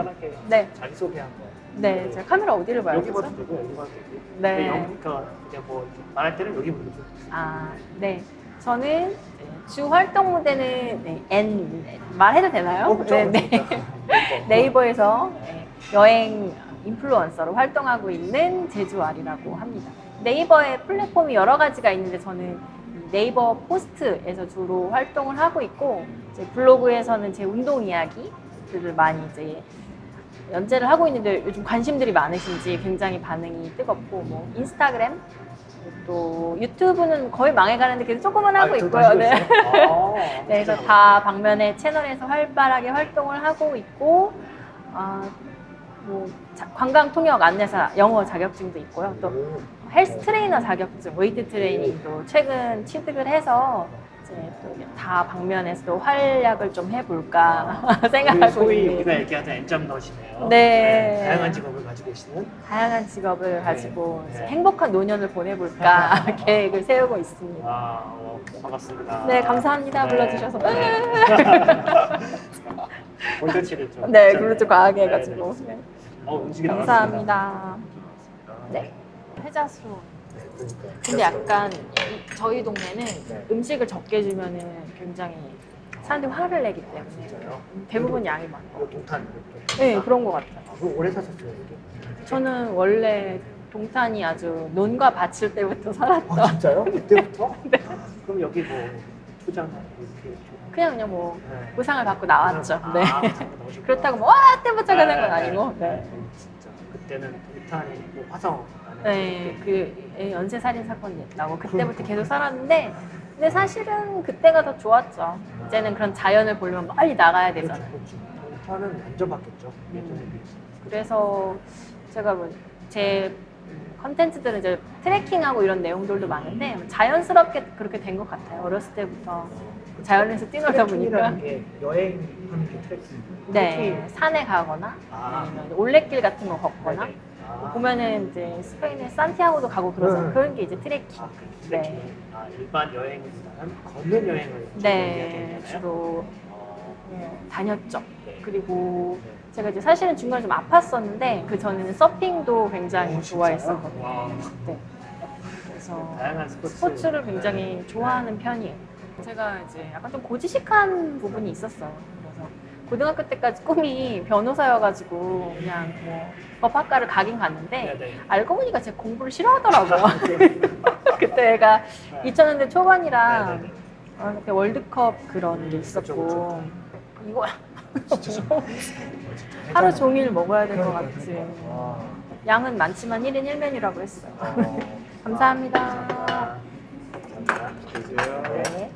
편하게 네. 자기소개 한번. 네, 제가 카메라 어디를 봐야 여기 되죠? 봐도 되고 여기 봐도 되고. 네. 근데 여기가 그냥 뭐 이렇게 말할 때는 여기 먼저 좀. 아, 네. 저는 주 활동 무대는 말해도 되나요? 네, 네. 네이버에서 여행 인플루언서로 활동하고 있는 제주알이라고 합니다. 네이버에 플랫폼이 여러 가지가 있는데 저는 네이버 포스트에서 주로 활동을 하고 있고 이제 블로그에서는 제 운동 이야기들을 많이 이제 연재를 하고 있는데 요즘 관심들이 많으신지 굉장히 반응이 뜨겁고 뭐 인스타그램 또 유튜브는 거의 망해가는데 계속 조금은 하고 있고요. 네. 네, 그래서 다 방면의 채널에서 활발하게 활동을 하고 있고 뭐 관광 통역 안내사 영어 자격증도 있고요. 또 헬스 트레이너 자격증, 웨이트 트레이닝도 최근 취득을 해서 이제 또 다 방면에서 또 활약을 좀 해볼까 생각하고 소위 있는. 우리가 얘기하던 엔잡너시네요. 네. 다양한 직업을 가지고 계시는. 다양한 직업을 가지고 네. 행복한 노년을 보내볼까 계획을 세우고 있습니다. 반갑습니다. 네, 감사합니다. 네. 불러주셔서. 콘텐츠를 좀. 네, 그걸로 좀 과하게 해가지고. 네. 음식이 감사합니다. 네, 해자수. 네, 그러니까. 근데 약간 저희 동네는 네. 음식을 적게 주면은 굉장히 사람들이 화를 내기 때문에 진짜요? 대부분 양이 많고. 동탄. 네, 그런 것 같아요. 그럼 오래 사셨어요, 여기? 저는 원래 동탄이 아주 논과 밭일 때부터 살았던. 진짜요? 그때부터? 네. 그럼 여기 뭐 투자나 이렇게 그냥 뭐 네. 보상을 받고 나왔죠. 네. 나오셨구나. 그렇다고 뭐 와 때부터 가는 건 아니고. 네. 진짜 그때는 동탄이 뭐 화성. 네, 그 연쇄살인 사건이 나고 그때부터 계속 살았는데 근데 사실은 그때가 더 좋았죠. 이제는 그런 자연을 보려면 빨리 나가야 되잖아요. 그렇죠. 동탄은 완전 바뀌었죠. 예전에 비해서. 그래서 제가 제 컨텐츠들은 이제 트레킹하고 이런 내용들도 많은데 자연스럽게 그렇게 된 것 같아요. 어렸을 때부터 자연에서 뛰놀다 보니까. 게 여행하는 게 트레킹. 네, 산에 가거나 아니면 올레길 같은 거 걷거나 보면은 이제 스페인의 산티아고도 가고 그러잖아요. 그런 게 이제 트레킹. 트레킹. 네. 일반 여행보다는 걷는 여행을 네, 주로 다녔죠. 네. 그리고 제가 이제 사실은 중간에 좀 아팠었는데 그 전에는 서핑도 굉장히 좋아했었거든요. 와. 네. 그래서 다양한 스포츠를 굉장히 좋아하는 편이에요. 제가 이제 약간 좀 고지식한 부분이 있었어요. 그래서 고등학교 때까지 꿈이 변호사여가지고 그냥 뭐 법학과를 가긴 갔는데 네네. 알고 보니까 제가 공부를 싫어하더라고요. 그때가 2000년대 초반이라 네네네. 그때 월드컵 그런 게 있었고 이거 하루 종일 먹어야 될 것 같지. 양은 많지만 1인 1메뉴라고 했어요. 감사합니다. 네.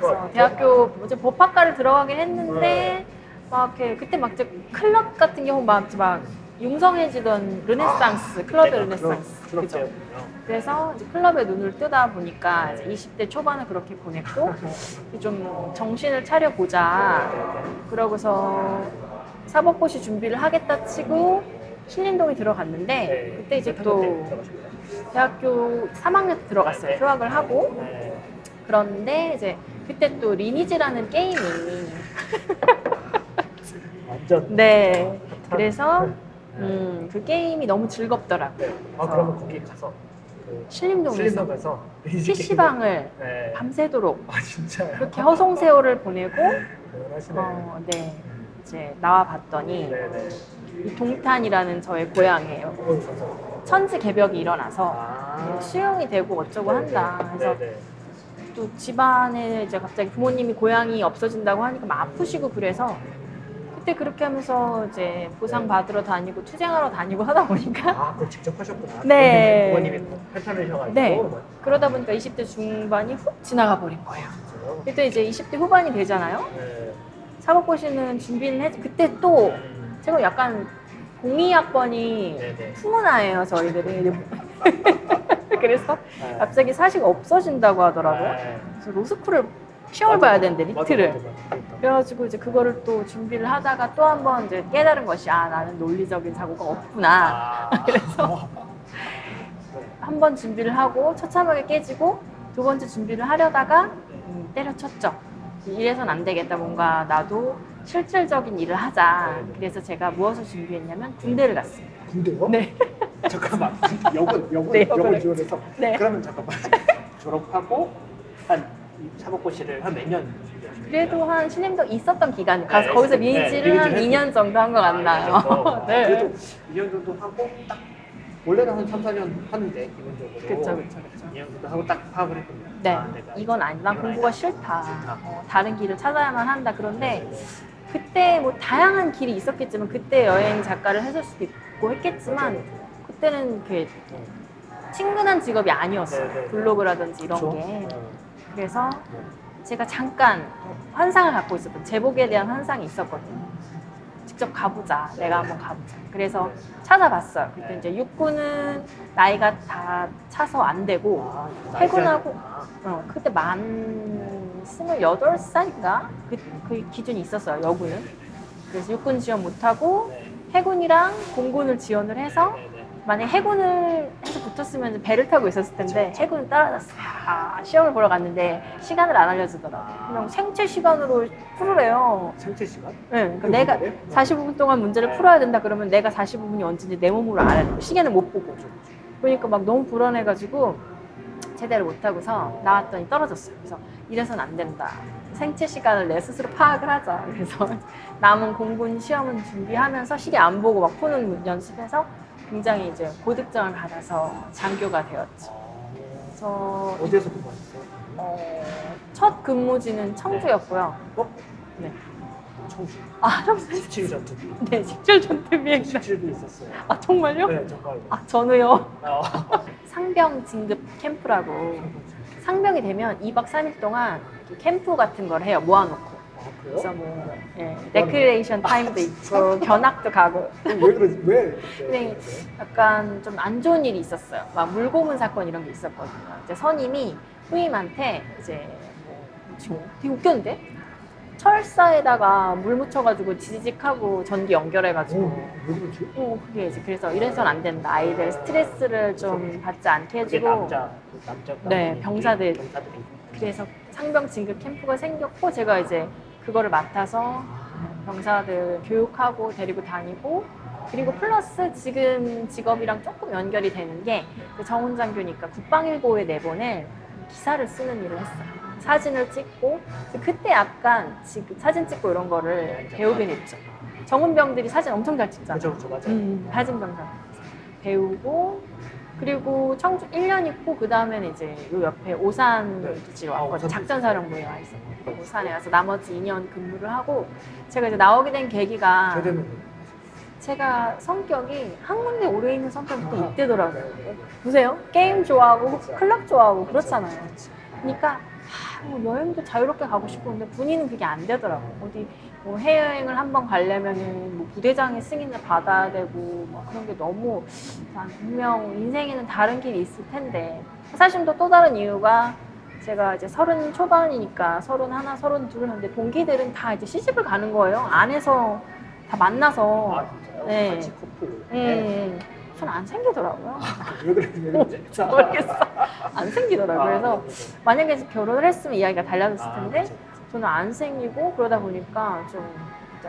그래서 대학교 이제 법학과를 들어가긴 했는데 막 이렇게 그때 막 이제 클럽 같은 경우 막 융성해지던 르네상스 클럽의 르네상스 그죠? 그래서 이제 클럽에 눈을 뜨다 보니까 이제 20대 초반을 그렇게 보냈고 좀 정신을 차려 보자 그러고서 사법고시 준비를 하겠다 치고 신림동에 들어갔는데 그때 이제 또 대학교 3학년 때 들어갔어요. 휴학을 하고 그런데 이제 그때 또 리니지라는 게임이 완전. 네 그래서 그 게임이 너무 즐겁더라고요. 그러면 거기 가서 신림동에서 가서 PC방을 네. 밤새도록 진짜요? 그렇게 허송세월을 보내고 대단하시네. 네 이제 나와 봤더니 네네. 이 동탄이라는 저의 고향이에요. 천지 개벽이 일어나서 수용이 되고 어쩌고 한다. 그래서 또 집안에 이제 갑자기 부모님이 고향이 없어진다고 하니까 막 아프시고 그래서 그때 그렇게 하면서 이제 보상 받으러 다니고 투쟁하러 다니고 하다 보니까 그걸 직접 하셨구나. 네. 부모님이 편찮으셔가지고. 네. 그러다 보니까 20대 중반이 훅 지나가 버린 거예요. 그때 이제 20대 후반이 되잖아요. 네. 사법고시는 준비는 했지. 그때 또 제가 약간 02학번이 네네. 풍운아예요, 저희들이. 그래서 갑자기 사시가 없어진다고 하더라고요. 그래서 로스쿨을 시험을 봐야 되는데 리트를. 그래가지고 이제 그거를 또 준비를 하다가 또 한 번 이제 깨달은 것이 나는 논리적인 사고가 없구나. 그래서 한 번 준비를 하고 처참하게 깨지고 두 번째 준비를 하려다가 때려쳤죠. 이래선 안 되겠다. 뭔가 나도 실질적인 일을 하자. 네, 네. 그래서 제가 무엇을 준비했냐면 군대를 갔습니다. 군대요? 네. 잠깐만. 여군 네, 여군을. 지원해서. 네. 그러면 잠깐만. 졸업하고 한 사법고시를 한 몇 년? 그래도 한 신림도 있었던 기간 가서 네, 거기서 네, 미니지를 한 미니지를 2년 정도 한 것 같나요? 네. 그래도 2년 정도 하고 딱 원래는 한 3, 4년 하는데 기본적으로. 그쵸. 2년 정도 하고 딱 파악을 했거든요. 네. 아, 내가 이건 아니다. 난 이건 공부가 아니다. 싫다. 싫다. 다른 길을 찾아야만 한다. 그런데 네. 그때 뭐 다양한 길이 있었겠지만 그때 여행 작가를 했을 수도 있고 했겠지만 그때는 그 친근한 직업이 아니었어요. 네, 네, 네. 블로그라든지 이런 그쵸? 게. 어. 그래서 제가 잠깐 환상을 갖고 있었던 제복에 대한 환상이 있었거든요. 직접 가보자. 내가 한번 가보자. 그래서 찾아봤어요. 그때 이제 육군은 나이가 다 차서 안 되고 아, 해군하고 나이가 그때 만 28살인가? 그 기준이 있었어요. 여군은. 그래서 육군 지원 못하고 네. 해군이랑 공군을 지원을 해서 네, 네. 만약 해군을 해서 붙었으면 배를 타고 있었을 텐데 그쵸. 해군을 따라갔어요. 시험을 보러 갔는데 시간을 안 알려주더라고요. 그냥 생체 시간으로 풀으래요. 생체 시간? 네, 그러니까 내가 45분 동안 문제를 풀어야 된다 그러면 내가 45분이 언제인지 내 몸으로 알아야 돼. 시계는 못 보고. 그러니까 막 너무 불안해가지고 제대로 못하고서 나왔더니 떨어졌어요. 그래서 이래서는 안 된다. 생체 시간을 내 스스로 파악을 하자. 그래서 남은 공군 시험은 준비하면서 시계 안 보고 막 푸는 연습해서 굉장히 이제 고득점을 받아서 장교가 되었죠. 그래서 어디에서 공부하셨어요? 첫 근무지는 청주였고요. 네. 청주. 아, 청주. 17 전투기. 네, 17 전투비행. 17도 있었어요. 아, 정말요? 네, 정말. 아, 저는요. 아. 상병 진급 캠프라고 상병이 되면 2박 3일 동안 캠프 같은 걸 해요. 모아놓고. 그래서 그래요? 뭐 레크레이션 타임도 있고 견학도 가고. 왜 그러지? 왜? 근데 약간 좀 안 좋은 일이 있었어요. 막 물고문 사건 이런 게 있었거든요. 이제 선임이 후임한테 이제 뭐 지금 되게 웃겼는데 철사에다가 물 묻혀가지고 지지직하고 전기 연결해가지고 왜 그러지? 그게 이제 그래서 이래서는 안 된다. 아이들 스트레스를 좀 받지 않게 그게 해주고 남자 네, 병사들이. 병사들이. 그래서 상병 진급 캠프가 생겼고 제가 이제 그거를 맡아서 병사들 교육하고 데리고 다니고 그리고 플러스 지금 직업이랑 조금 연결이 되는 게 정훈 장교니까 국방일보에 내보낼 기사를 쓰는 일을 했어요. 사진을 찍고 그때 약간 사진 찍고 이런 거를 배우게 됐죠. 정훈병들이 사진 엄청 잘 찍잖아요. 그죠, 맞아요. 사진 병사 배우고 그리고 청주 1년 있고 그 다음에는 이제 요 옆에 오산 기지로 왔거든요. 작전사령부에 와 있었고 오산에 가서 나머지 2년 근무를 하고 제가 이제 나오게 된 계기가 제대는 제가 성격이 한 군데 오래 있는 성격이 또 이때더라고요. 보세요. 게임 좋아하고 클럽 좋아하고 그렇잖아요. 그러니까 뭐 여행도 자유롭게 가고 싶었는데 군인은 그게 안 되더라고요. 어디 뭐 해외여행을 한번 가려면은 뭐 부대장의 승인을 받아야 되고 뭐 그런 게 너무 분명 인생에는 다른 길이 있을 텐데 사실 또 다른 이유가 제가 이제 30 초반이니까 31, 32 하는데 동기들은 다 이제 시집을 가는 거예요. 안에서 다 만나서. 아 진짜요? 네. 같이 커플. 전 안 생기더라고요. 왜 그러지? 모르겠어. 안 생기더라고요. 그래서 그래서 만약에 결혼을 했으면 이야기가 달라졌을 텐데 그쵸. 저는 안 생기고 그러다 보니까 좀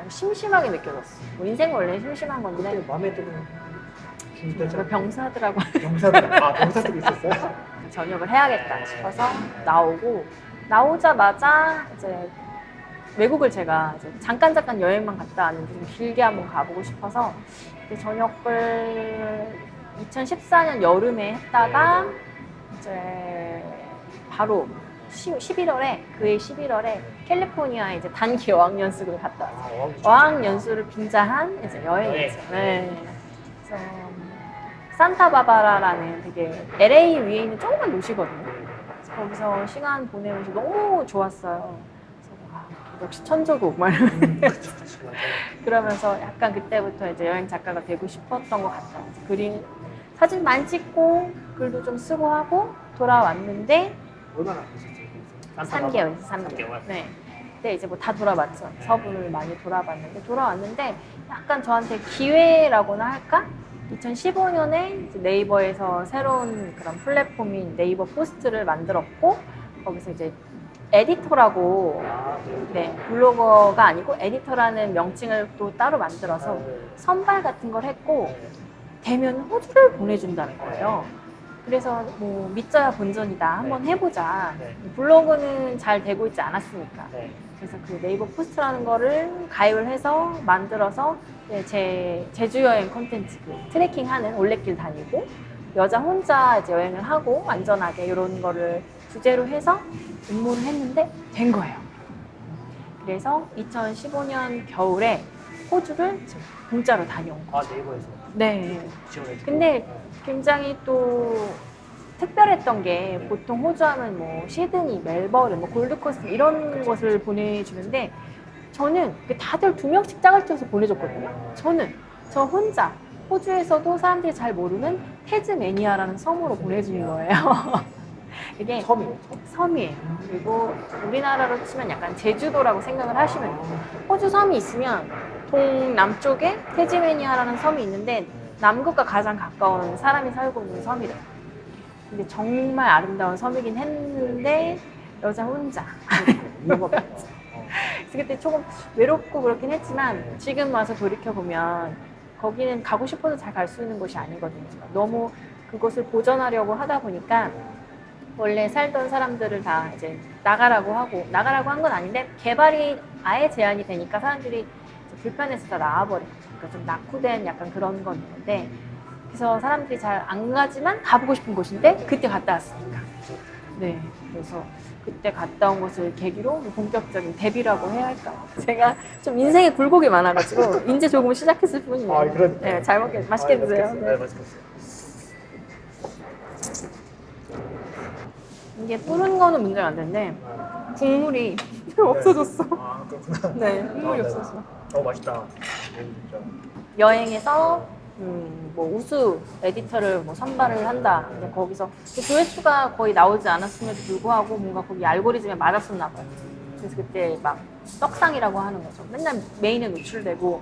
심심하게 느껴졌어요. 뭐 인생 원래 심심한 그때 건데 마음에 드는 중대장 병사들하고 병사들이 있었어요? 전역을 해야겠다 싶어서 나오자마자 이제 외국을 제가 이제 잠깐 여행만 갔다 왔는데 좀 길게 한번 가보고 싶어서 전역을 2014년 여름에 했다가 이제 바로 11월에 그해 11월에 캘리포니아에 이제 단기 어학연수를 갔다 왔어요. 어학연수를 빙자한 이제 여행이죠. 네. 그래서 산타바바라라는 되게 LA 위에 있는 조그만 도시거든요. 그래서 거기서 시간 보내면서 너무 좋았어요. 그래서 역시 천조국 막 그러면서 약간 그때부터 이제 여행 작가가 되고 싶었던 것 같아요. 사진 많이 찍고 글도 좀 쓰고 하고 돌아왔는데 얼마나 하셨어요? 3개월. 네. 그때 이제 뭐 다 돌아봤죠. 서부를 많이 돌아왔는데 약간 저한테 기회라고나 할까? 2015년에 네이버에서 새로운 그런 플랫폼인 네이버 포스트를 만들었고 거기서 이제 에디터라고, 아, 네, 블로거가 아니고 에디터라는 명칭을 또 따로 만들어서 네. 선발 같은 걸 했고, 네. 되면 호주를 보내준다는 거예요. 그래서 뭐 믿져야 본전이다, 한번 해보자. 네. 블로그는 잘 되고 있지 않았으니까. 네. 그래서 그 네이버 포스트라는 거를 가입을 해서 만들어서 제 제주 여행 콘텐츠, 그 트레킹하는 올레길 다니고 여자 혼자 이제 여행을 하고 안전하게 이런 거를 주제로 해서 응모를 했는데 된 거예요. 그래서 2015년 겨울에 호주를 지금 공짜로 다녀온 거예요. 아, 네이버에서 네. 지원해주고. 근데 굉장히 또 특별했던 게 보통 호주 하면 뭐 시드니, 멜버른, 뭐 골드코스트 이런 곳을 보내주는데 저는 다들 2명씩 짝을 쪄서 보내줬거든요. 저는 저 혼자 호주에서도 사람들이 잘 모르는 태즈메니아라는 섬으로 보내주는 거예요. 이게 섬이에요. 섬이에요. 그리고 우리나라로 치면 약간 제주도라고 생각을 하시면 돼요. 호주 섬이 있으면 동남쪽에 태즈메니아라는 섬이 있는데 남극과 가장 가까운 사람이 살고 있는 섬이래요. 근데 정말 아름다운 섬이긴 했는데 여자 혼자. 위험하다. 그래서 그때 조금 외롭고 그렇긴 했지만 지금 와서 돌이켜보면 거기는 가고 싶어도 잘 갈 수 있는 곳이 아니거든요. 너무 그곳을 보존하려고 하다 보니까 원래 살던 사람들을 다 이제 나가라고 한 건 아닌데 개발이 아예 제한이 되니까 사람들이 이제 불편해서 다 나와버린 거죠. 그러니까 좀 낙후된 약간 그런 건 있는데 그래서 사람들이 잘 안 가지만 가보고 싶은 곳인데 그때 갔다 왔으니까. 네, 그래서 그때 갔다 온 것을 계기로 본격적인 데뷔라고 해야 할까? 제가 좀 인생에 굴곡이 많아가지고 이제 조금 시작했을 뿐이에요. 아, 그러니까요. 네, 잘 맛있게 드세요. 네, 맛있겠어요. 이게 뿌른 거는 문제가 안 되는데 국물이 없어졌어. 아, 그렇구나. 네, 국물이 없어졌어. 맛있다. 진짜. 여행에서 뭐 우수 에디터를 뭐 선발을 한다. 근데 거기서 그 조회수가 거의 나오지 않았음에도 불구하고 뭔가 거기 알고리즘에 맞았었나 봐요. 그래서 그때 막 떡상이라고 하는 거죠. 맨날 메인에 노출되고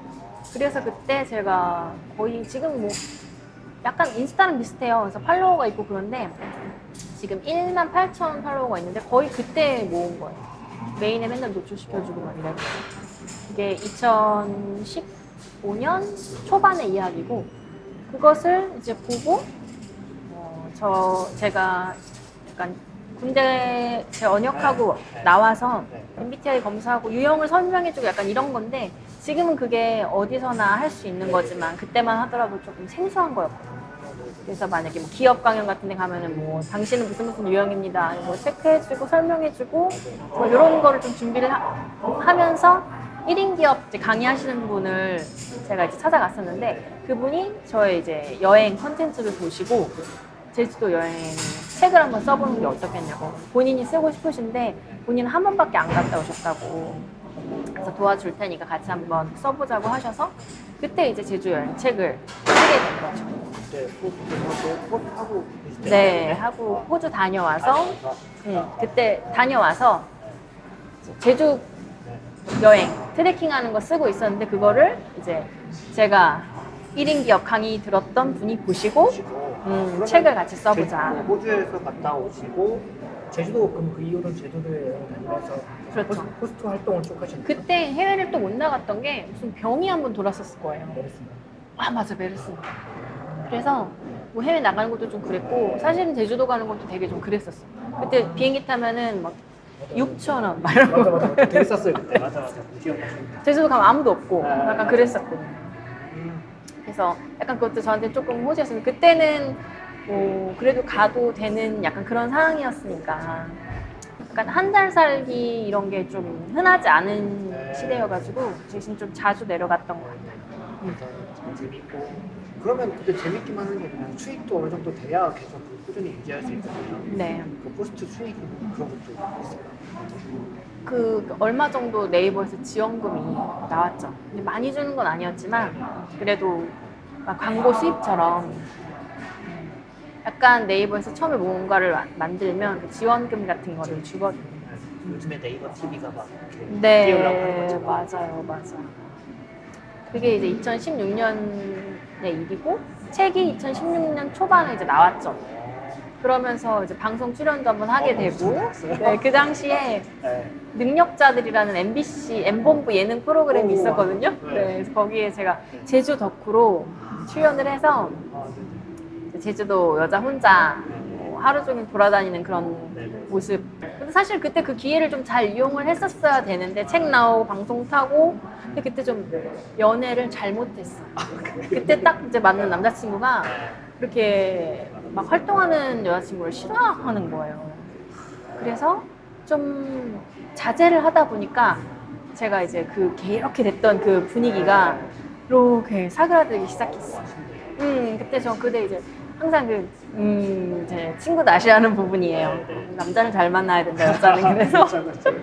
그래서 그때 제가 거의 지금 뭐 약간 인스타랑 비슷해요. 그래서 팔로워가 있고 그런데 지금 18,000 팔로워가 있는데 거의 그때 모은 거예요. 메인에 맨날 노출시켜주고 막 이래요. 이게 2015년 초반의 이야기고 그것을 이제 보고 제가 약간 군대 언역하고 나와서 MBTI 검사하고 유형을 설명해주고 약간 이런 건데 지금은 그게 어디서나 할 수 있는 거지만 그때만 하더라도 조금 생소한 거였거든요. 그래서 만약에 뭐 기업 강연 같은 데 가면은 뭐 당신은 무슨 유형입니다. 뭐 체크해주고 설명해주고 뭐 이런 거를 좀 준비를 하면서 1인 기업 이제 강의하시는 분을 제가 이제 찾아갔었는데 그분이 저의 이제 여행 컨텐츠를 보시고 제주도 여행 책을 한번 써보는 게 어떻겠냐고 본인이 쓰고 싶으신데 본인은 한 번밖에 안 갔다 오셨다고 그래서 도와줄 테니까 같이 한번 써보자고 하셔서 그때 이제 제주 여행 책을 쓰게 된 거죠. 그때 꼭 하고 계실 때. 네, 하고 호주 다녀와서 그때 다녀와서 제주 여행 트레킹하는 거 쓰고 있었는데 그거를 이제 제가 1인 기업 강의 들었던 분이 보시고 책을 같이 써보자. 호주에서 갔다 오시고 제주도 그럼 그 이후로는 제주도에 여행 다니면서 그렇죠. 호스트 활동을 쭉 하셨나요? 그때 해외를 또 못 나갔던 게 무슨 병이 한번 돌았었을 거예요. 그렇습니다. 아 맞아, 메르스. 그래서 뭐 해외 나가는 것도 좀 그랬고 사실은 제주도 가는 것도 되게 좀 그랬었어. 그때 비행기 타면은 막 6,000원 막 이런 거. 맞아. 되게 쌌어요 그때. 맞아. 기억나십니다. 제주도 가면 아무도 없고 약간 그랬었거든요. 그래서 약간 그것도 저한테 조금 호재였어요. 그때는 뭐 그래도 가도 되는 약간 그런 상황이었으니까 약간 한 달 살기 이런 게 좀 흔하지 않은 시대여가지고 대신 좀 자주 내려갔던 것 같아요. 참 재밌고 그러면 그때 재밌기만 하는 게 그냥 수익도 어느 정도 돼야 계속 꾸준히 유지할 수 있거든요. 네. 그 포스트 수익 그런 것도 있어요. 그 얼마 정도 네이버에서 지원금이 나왔죠. 근데 많이 주는 건 아니었지만 그래도 막 광고 수입처럼 약간 네이버에서 처음에 뭔가를 만들면 그 지원금 같은 거를 주거든요. 요즘에 네이버 TV가 막 이렇게 네, 띄우려고 하는 거죠. 맞아요. 그게 이제 2016년의 일이고 책이 2016년 초반에 이제 나왔죠. 그러면서 이제 방송 출연도 한번 하게 되고, 좋았어요. 네, 그 당시에 네. 능력자들이라는 MBC M본부 예능 프로그램이 오, 있었거든요. 네. 네, 그래서 거기에 제가 네. 제주 덕후로 출연을 해서 아, 네. 제주도 여자 혼자 뭐 하루 종일 돌아다니는 그런 네. 모습. 근데 사실 그때 그 기회를 좀 잘 이용을 했었어야 되는데 책 나오고 방송 타고 근데 그때 좀 연애를 잘못했어. 그때 딱 이제 만난 남자친구가 그렇게 막 활동하는 여자친구를 싫어하는 거예요. 그래서 좀 자제를 하다 보니까 제가 이제 이렇게 됐던 그 분위기가 이렇게 사그라들기 시작했어. 그때 저 그때 이제 항상 제 친구도 아시라는 부분이에요. 남자를 잘 만나야 된다, 여자는. 그래서 그렇구나.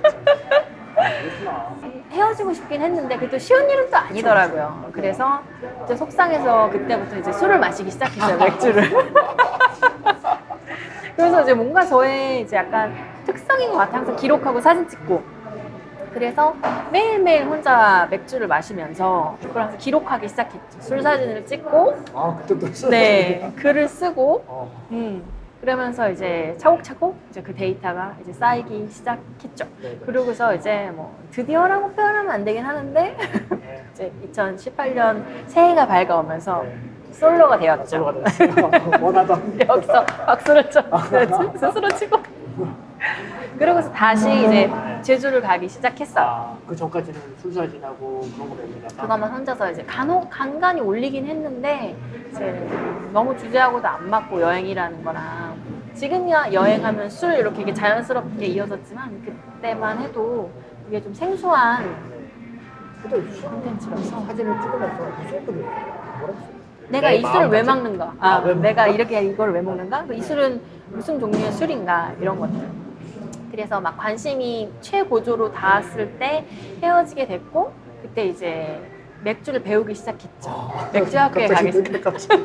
헤어지고 싶긴 했는데 그게 또 쉬운 일은 또 아니더라고요. 그래서 이제 속상해서 그때부터 이제 술을 마시기 시작했어요, 맥주를. 그래서 이제 뭔가 저의 이제 약간 특성인 것 같아요. 항상 기록하고 사진 찍고. 그래서 매일매일 혼자 맥주를 마시면서 그걸 항상 기록하기 시작했죠. 술 사진을 찍고, 아, 그때부터 했어요? 네, 글을 쓰고, 어. 그러면서 이제 차곡차곡 이제 그 데이터가 이제 쌓이기 시작했죠. 네. 그러고서 이제 뭐 드디어라고 표현하면 안 되긴 하는데 네. 이제 2018년 새해가 밝아오면서 네. 솔로가 되었죠. 솔로가 됐어요. 원하던. 여기서 박수를 쳐 스스로 치고 그러고서 다시 이제 제주를 가기 시작했어요. 아, 그 전까지는 술사 지나고 그런 거 먹으다가. 그거만 혼자서 이제 간간히 올리긴 했는데 이제 너무 주제하고도 안 맞고 여행이라는 거랑 지금이야 여행하면 술 이렇게 자연스럽게 이어졌지만 그때만 해도 이게 좀 생소한 근데 콘텐츠라서 사진을 찍으면서 무슨 분이 뭐라고 했어요? 내가 내 이 술을 마음 왜 같은- 먹는가? 아, 왜 내가 이렇게 이걸 왜 먹는가? 이 술은 무슨 종류의 술인가? 이런 것들. 그래서 막 관심이 최고조로 닿았을 때 헤어지게 됐고 그때 이제 맥주를 배우기 시작했죠. 맥주 학교에 가겠습니다. 갑자기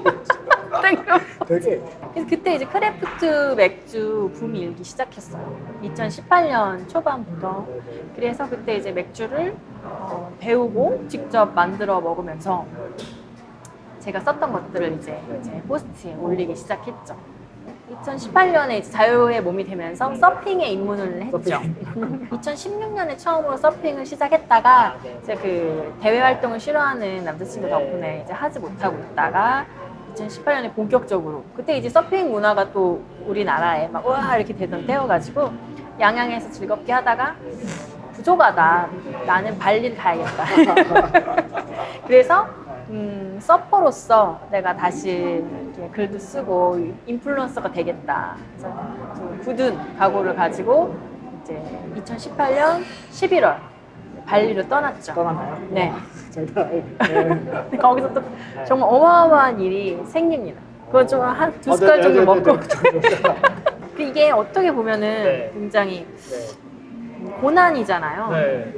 되게 그래서 그때 이제 크래프트 맥주 붐이 일기 시작했어요. 2018년 초반부터. 그래서 그때 이제 맥주를 배우고 직접 만들어 먹으면서 제가 썼던 것들을 이제 포스트에 올리기 시작했죠. 2018년에 이제 자유의 몸이 되면서 서핑에 입문을 했죠. 2016년에 처음으로 서핑을 시작했다가 이제 그 대외 활동을 싫어하는 남자친구 덕분에 이제 하지 못하고 있다가 2018년에 본격적으로 그때 이제 서핑 문화가 또 우리나라에 막 우와 이렇게 되던 때여가지고 양양에서 즐겁게 하다가 부족하다. 나는 발리를 가야겠다. 그래서 서퍼로서 내가 다시 이렇게 글도 쓰고 인플루언서가 되겠다. 그래서 좀 굳은 각오를 가지고 이제 2018년 11월 발리로 떠났죠. 떠나나요? 네. 장난 아니에요. 네. 거기서 또 정말 어마어마한 일이 생깁니다. 그건 좀 한 두 아, 숟갈 네, 정도 네, 네, 먹고. 네, 이게 어떻게 보면은 네. 굉장히 고난이잖아요. 네.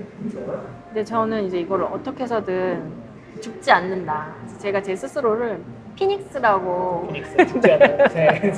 근데 저는 이제 이걸 어떻게 해서든 죽지 않는다. 제가 제 스스로를 피닉스라고 피닉스 죽지 않아요. 네.